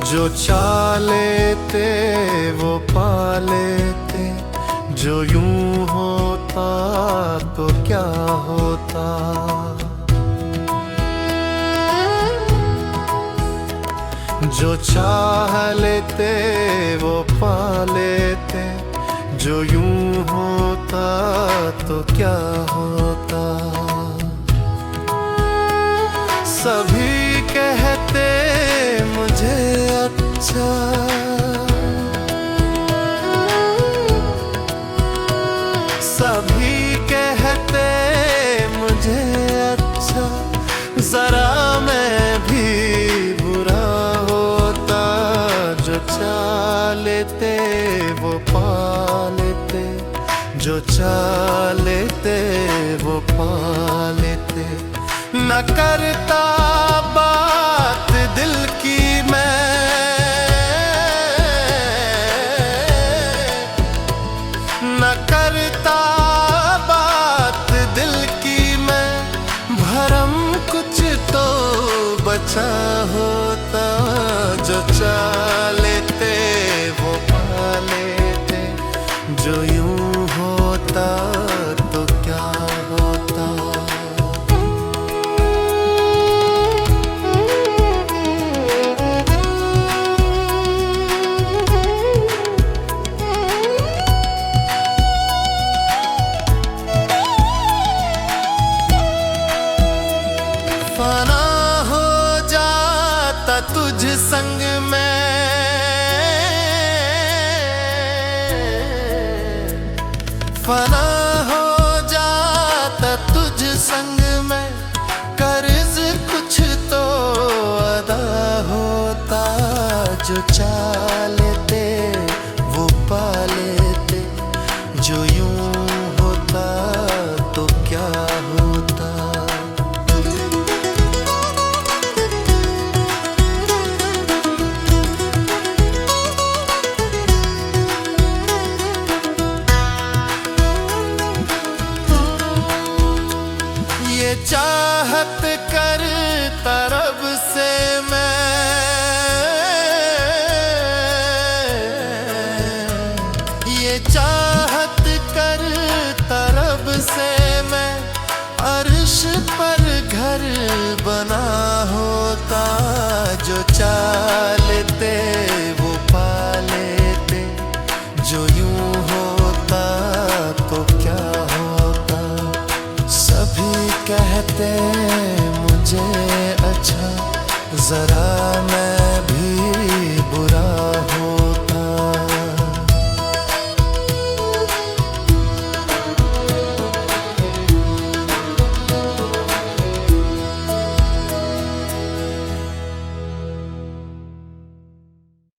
जो चाह लेते वो पा लेते, जो यूं होता तो क्या होता। जो चाह लेते वो पा लेते, जो यूं होता तो क्या होता। सभी कहते मुझे अच्छा, सभी कहते मुझे अच्छा, जरा मैं भी बुरा होता। जो चाह लेते वो पा लेते, जो चाह लेते वो पा लेते। न करता बात दिल की मैं, न करता बात दिल की मैं, भरम कुछ तो बचा होता। जो चाह लेते वो पा लेते, जो यूं होता तो क्या होता। फना हो जाता तुझ संग में, फना हो जाता तुझ संग में। कर्ज कुछ तो अदा होता। जो चाह लेते वो पा लेते, जो यूं होता तो क्या होता। ये चाहत करता रब से मैं, ये चाहत करता रब से मैं। अर्श पर घर बना होता। जो चाह लेते वो पा लेते, जो यूं होता तो क्या होता। सभी कहते मुझे अच्छा, जरा मैं